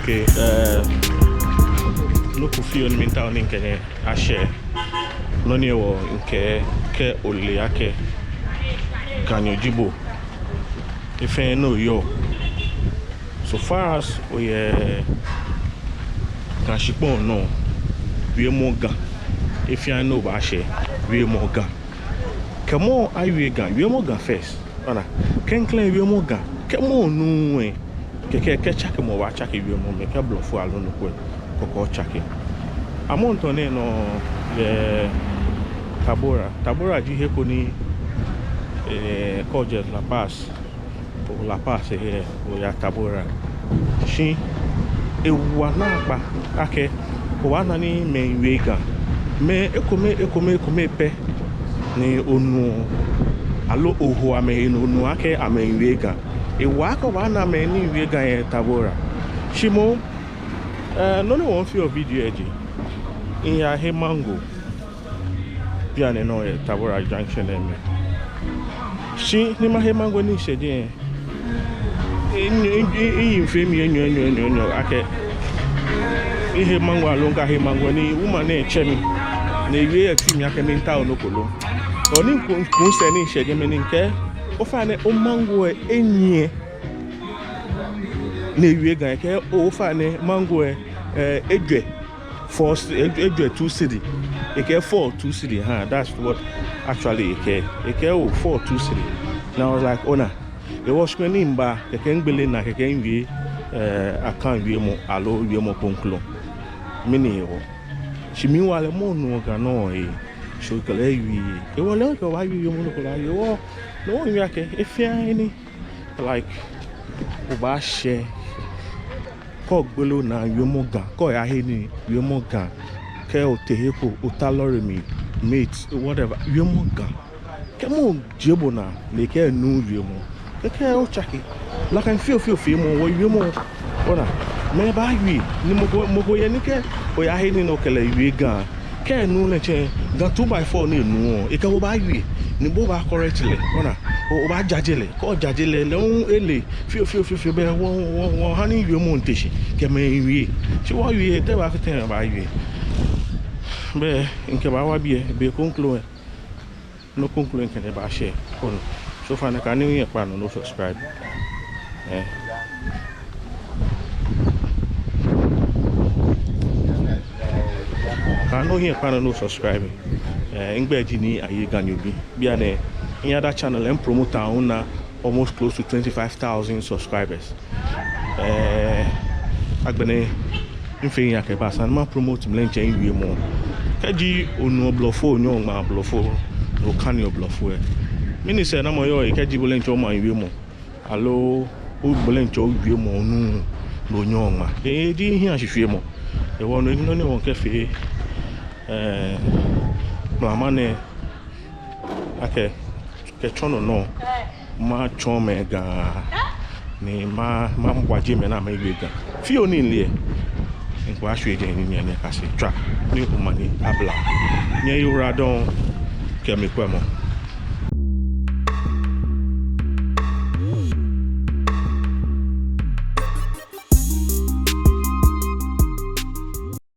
Okay, no kufi on minta on nke ashe. No ni wo nke ke ole ake ganyo jibo. Ife no yo. So far as we kan shipon no, we mo gan. If you know ba ashe, we mo gan. Kemo ayi gan, we mo gan first. Ona, ken clean we mo gan. Kemo nu we. Ke chake mo wa chake we mo me ke bluff alo no ko chake. Amount on no le tabora ji he ko ni Kojet La Paz o ya tabora shi e wa na pa ake o wa na ni me wega me ekome pe ni onu alo oho ame onu ake ame wega e wa ko wa na me ni wega e tabora shimo no no one feel video eji in ya he mango piano no tabora junction eme shi ni ma he mango ni shede in femi enyo ake ihe mango alonga he mango ni woman na echemi na iwe atimi ake mi nta onokolo oni kun se ni shede me ni nke o fa ne o mango enye na iwe gan ke o fa ne mango edwe first edwe 2 city eke 4 2 city that's what actually eke 4 2 city. Now I was like ona e was kwani mba eke ngbele na eke nwie akan wie mo alo wie mo konklo mini wo chimi wale mo no ga no so kale wi e wole ko wa wi mo ko la yo no nwi ake e fia ni like o ba she ko gbelo na yomo gan ko ya he ni yomo gan ke o teheko o talore mi mate whatever yomo gan ke mo jebo na le ke nu yomo ke o chaki la kan feel mo wo yomo ona me ba wi ni mo go ye ni ke o ya he ni no kele wi gan ke nu le che gan 2x4 ni nu o e ke wo ba wi ni bo ba correctly ona o ba jajele ko jajele le un ele fio be won hani wi mo nteshi ke me wi ti wo wi te ba ten ba wi be nke ba wa bi be conclude no conclude nke ba share on so fa na ka ni yin pa no subscribe ka no yin pa no subscribe ngbe ji ni aye ganyo bi bia na in other channel and promote on almost close to 25,000 subscribers. Agbene infe ya ke basan ma promote mlenche inwie mo. Kaji onu oblofo onyo ma oblofo o kan yo oblofo e. Mini se na mo yo kaji bolenche o ma inwie mo. Alo o bolenche o wie mo nu lo nyo ma. E di hin ahihwe mo. E wo no ni won ke fe mama ne ake ke chono no ma chome ga ni ma mwaje me na ma iwe ga fi oni nle nko ahwe je ni ne ka se twa ni o mani abla nye yura don ke me kwemo